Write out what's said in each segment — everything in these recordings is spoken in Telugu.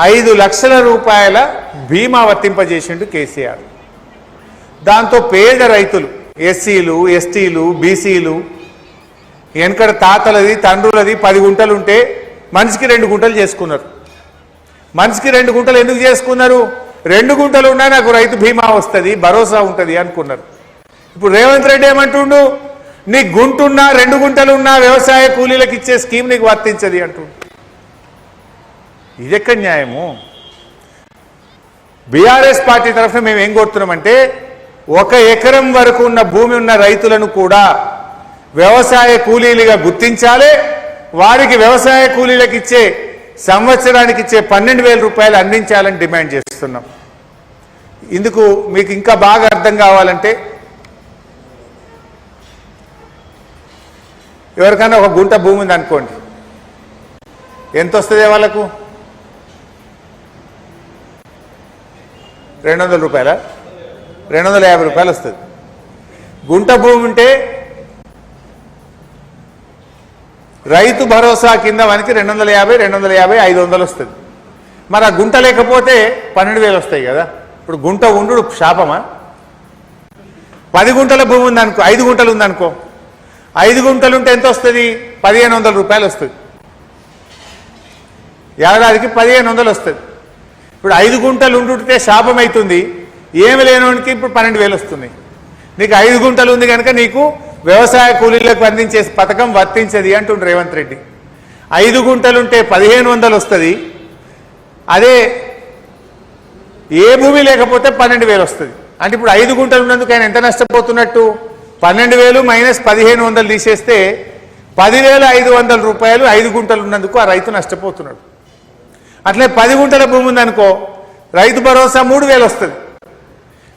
5 లక్షల రూపాయల బీమా వర్తింపజేసిండు కేసీఆర్. దాంతో పేద రైతులు ఎస్సీలు, ఎస్టీలు, బీసీలు, వెనకడ తాతలది తండ్రులది 10 గుంటలు ఉంటే మనిషికి 2 గుంటలు చేసుకున్నారు. మనిషికి 2 గుంటలు ఎందుకు చేసుకున్నారు? 2 గుంటలు ఉన్నా నాకు రైతు బీమా వస్తుంది, భరోసా ఉంటుంది అనుకున్నారు. ఇప్పుడు రేవంత్ రెడ్డి ఏమంటుండు? నీ గుంటున్నా 2 గుంటలున్నా వ్యవసాయ కూలీలకు ఇచ్చే స్కీమ్ నీకు వర్తించది అంటుండు. ఇదెక్కడ న్యాయము? బీఆర్ఎస్ పార్టీ తరఫున మేము ఏం కోరుతున్నామంటే 1 ఎకరం వరకు ఉన్న భూమి ఉన్న రైతులను కూడా వ్యవసాయ కూలీలుగా గుర్తించాలి. వారికి వ్యవసాయ కూలీలకు ఇచ్చే సంవత్సరానికి ఇచ్చే 12,000 రూపాయలు అందించాలని డిమాండ్ చేస్తున్నాం. ఇందుకు మీకు ఇంకా బాగా అర్థం కావాలంటే ఎవరికైనా 1 గుంట భూమి ఉంది అనుకోండి, ఎంత వస్తుంది వాళ్ళకు? 200 రూపాయల 250 రూపాయలు వస్తుంది. గుంట భూమి ఉంటే రైతు భరోసా కింద మనకి 250 500 వస్తుంది. మరి ఆ గుంట లేకపోతే 12,000 వస్తాయి కదా. ఇప్పుడు గుంట ఉండు శాపమా? 10 గుంటల భూమి ఉందనుకో, 5 గుంటలు ఉందనుకో, 5 గుంటలు ఉంటే ఎంత వస్తుంది? 1,500 రూపాయలు వస్తుంది. ఏడాదికి 1,500 వస్తుంది. ఇప్పుడు 5 గుంటలు ఉండుంటే శాపం అవుతుంది. ఏమి లేనివానికి ఇప్పుడు 12,000 వస్తుంది. నీకు 5 గుంటలు ఉంది కనుక నీకు వ్యవసాయ కూలీలకు అందించే పథకం వర్తించది అంటుండ్రు రేవంత్ రెడ్డి. 5 గుంటలుంటే 1,500 వస్తుంది. అదే ఏ భూమి లేకపోతే 12,000 వస్తుంది. అంటే ఇప్పుడు 5 గుంటలు ఉన్నందుకు ఆయన ఎంత నష్టపోతున్నట్టు? 12,000 మైనస్ 1,500 తీసేస్తే 10,500 రూపాయలు 5 గుంటలు ఉన్నందుకు ఆ రైతు నష్టపోతున్నాడు. అట్లే 10 గుంటల భూమి ఉందనుకో, రైతు భరోసా 3,000 వస్తుంది.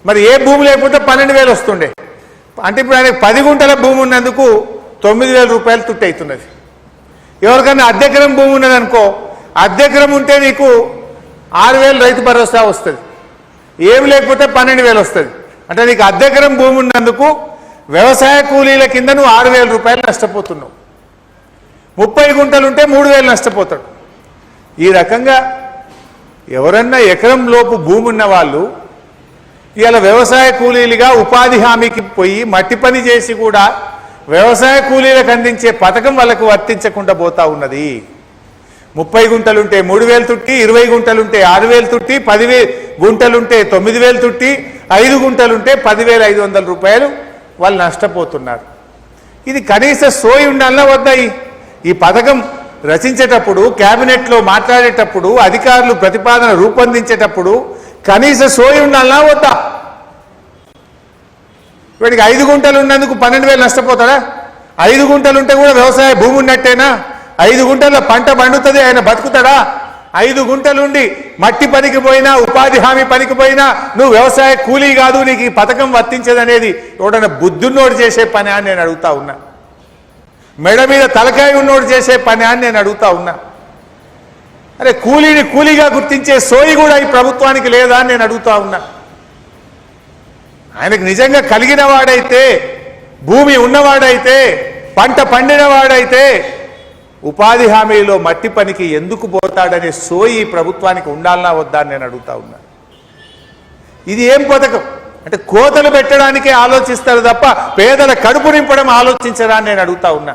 మరి ఏ భూమి లేకపోతే 12,000 వస్తుండే. అంటే ఇప్పుడు ఆయనకు 10 గుంటల భూమి ఉన్నందుకు 9,000 రూపాయలు తుట్టి అవుతున్నది. ఎవరికైనా అద్దెకరం భూమి ఉన్నదనుకో, అద్దెకరం ఉంటే నీకు 6,000 రైతు భరోసా వస్తుంది. ఏమి లేకపోతే 12,000 వస్తుంది. అంటే నీకు అద్దెకరం భూమి ఉన్నందుకు వ్యవసాయ కూలీల కింద నువ్వు 6,000 రూపాయలు నష్టపోతున్నావు. 30 గుంటలు ఉంటే 3,000 నష్టపోతాడు. ఈ రకంగా ఎవరన్నా ఎకరం లోపు భూమి ఉన్న వాళ్ళు ఇవాళ వ్యవసాయ కూలీలుగా ఉపాధి హామీకి పోయి మట్టి పని చేసి కూడా వ్యవసాయ కూలీలకు అందించే పథకం వాళ్ళకు వర్తించకుండా పోతా ఉన్నది. 30 గుంటలుంటే 3,000 తుట్టి, 20 గుంటలుంటే 6,000 తుట్టి, 10 గుంటలుంటే 9,000 తుట్టి, 5 గుంటలుంటే 10,500 రూపాయలు వాళ్ళు నష్టపోతున్నారు. ఇది కనీస సోయి ఉండాలన్నా వద్దా? ఈ పథకం రచించేటప్పుడు, క్యాబినెట్లో మాట్లాడేటప్పుడు, అధికారులు ప్రతిపాదన రూపొందించేటప్పుడు కనీస సోయి ఉండాలన్నా వద్దా? వీడికి 5 గుంటలు ఉన్నందుకు 12,000 నష్టపోతాడా? 5 గుంటలుంటే కూడా వ్యవసాయ భూమి ఉన్నట్టేనా? 5 గుంటల్లో పంట పండుతుంది, ఆయన బతుకుతాడా? 5 గుంటలుండి మట్టి పనికి పోయినా, ఉపాధి హామీ పనికి పోయినా నువ్వు వ్యవసాయ కూలీ కాదు, నీకు ఈ పథకం వర్తించదనేది ఎవడన్నా బుద్ధున్నోడు చేసే పని అని నేను అడుగుతా ఉన్నా. మెడ మీద తలకాయ ఉన్నోడు చేసే పని అని నేను అడుగుతా ఉన్నా. అరే కూలీని కూలీగా గుర్తించే సోయి కూడా ఈ ప్రభుత్వానికి లేదా అని నేను అడుగుతా ఉన్నా. ఆయనకు నిజంగా కలిగిన వాడైతే, భూమి ఉన్నవాడైతే, పంట పండిన వాడైతే ఉపాధి హామీలో మట్టి పనికి ఎందుకు పోతాడనే సోయి ప్రభుత్వానికి ఉండాలన్నా వద్దా అని నేను అడుగుతా ఉన్నా. ఇది ఏం పథకం అంటే కోతలు పెట్టడానికే ఆలోచిస్తారు తప్ప పేదల కడుపు నింపడం ఆలోచించరా అని నేను అడుగుతా ఉన్నా.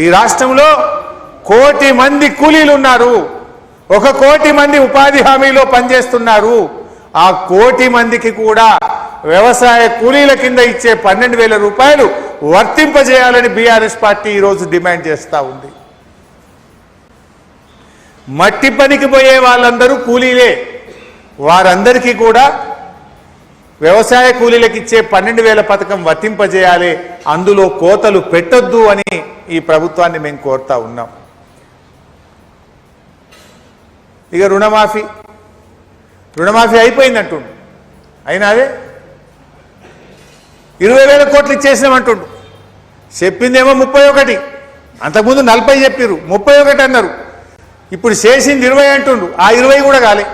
ఈ రాష్ట్రంలో 1 కోటి మంది కూలీలు ఉన్నారు, 1 కోటి మంది ఉపాధి హామీలో పనిచేస్తున్నారు. ఆ 1 కోటి మందికి కూడా వ్యవసాయ కూలీల కింద ఇచ్చే 12,000 రూపాయలు వర్తింపజేయాలని బీఆర్ఎస్ పార్టీ ఈరోజు డిమాండ్ చేస్తూ ఉంది. మట్టి పనికి పోయే వాళ్ళందరూ కూలీలే, వారందరికీ కూడా వ్యవసాయ కూలీలకు ఇచ్చే 12,000 పథకం వర్తింపజేయాలి, అందులో కోతలు పెట్టొద్దు అని ఈ ప్రభుత్వాన్ని మేము కోరుతా ఉన్నాం. ఇక రుణమాఫీ అయిపోయిందంటుండు. అయినా అదే 20,000 కోట్లు ఇచ్చేసినామంటుండు. చెప్పిందేమో 31, అంతకుముందు 40 చెప్పారు, 31 అన్నారు. ఇప్పుడు చేసింది 20 అంటుండు. ఆ 20 కూడా కాలే.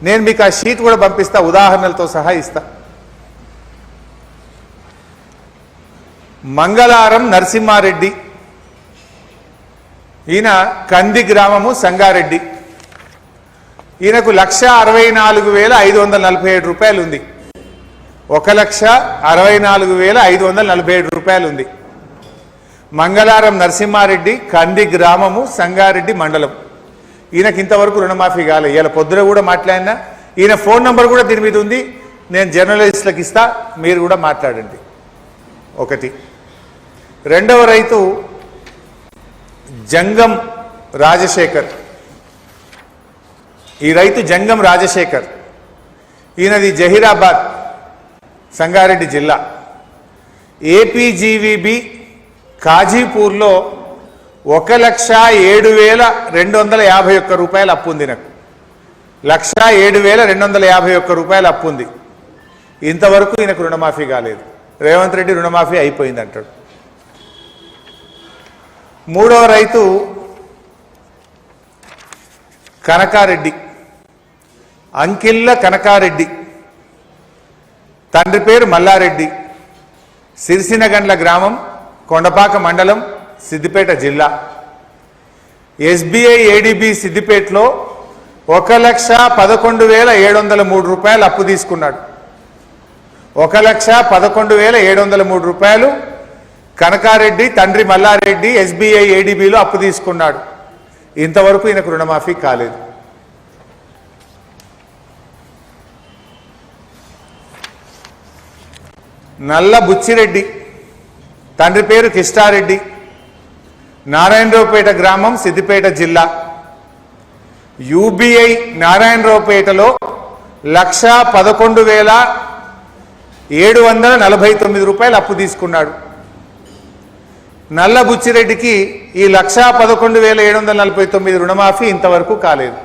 నేను మీకు ఆ షీట్ కూడా పంపిస్తా, ఉదాహరణలతో సహా ఇస్తా. మంగళారం నరసింహారెడ్డి, ఈయన కంది గ్రామము సంగారెడ్డి. ఈయనకు 1,64,547 రూపాయలు ఉంది. 1,64,547 రూపాయలు ఉంది. మంగళారం నరసింహారెడ్డి, కంది గ్రామము, సంగారెడ్డి మండలం. ఈయనకి ఇంతవరకు రుణమాఫీ కాలే. ఇలా పొద్దున కూడా మాట్లాడినా, ఈయన ఫోన్ నంబర్ కూడా దీని మీద ఉంది. నేను జర్నలిస్టులకు ఇస్తా, మీరు కూడా మాట్లాడండి. ఒకటి. రెండవ రైతు జంగం రాజశేఖర్. ఈ రైతు జంగం రాజశేఖర్, ఈయనది జహీరాబాద్, సంగారెడ్డి జిల్లా. ఏపీజీవీబీ కాజీపూర్లో 1,07,251 రూపాయలు అప్పు ఉంది. నాకు 1,07,251 రూపాయలు అప్పు ఉంది. ఇంతవరకు ఈయనకు రుణమాఫీ కాలేదు. రేవంత్ రెడ్డి రుణమాఫీ అయిపోయింది అంటాడు. మూడవ రైతు కనకారెడ్డి, అంకిళ్ళ కనకారెడ్డి. తండ్రి పేరు మల్లారెడ్డి, సిరిసినగండ్ల గ్రామం, కొండపాక మండలం, సిద్దిపేట జిల్లా. ఎస్బీఐ ఏడీబీ సిద్దిపేటలో 1,11,703 రూపాయలు అప్పు తీసుకున్నాడు. 1,11,703 రూపాయలు కనకారెడ్డి, తండ్రి మల్లారెడ్డి ఎస్బీఐ ఏడీబీలో అప్పు తీసుకున్నాడు. ఇంతవరకు ఈయనకు రుణమాఫీ కాలేదు. నల్ల బుచ్చిరెడ్డి, తండ్రి పేరు కిష్టారెడ్డి, నారాయణరావుపేట గ్రామం, సిద్దిపేట జిల్లా. యూబీఐ నారాయణరావుపేటలో 1,11,749 రూపాయలు అప్పు తీసుకున్నాడు. నల్ల బుచ్చిరెడ్డికి ఈ 1,11,749 రుణమాఫీ ఇంతవరకు కాలేదు.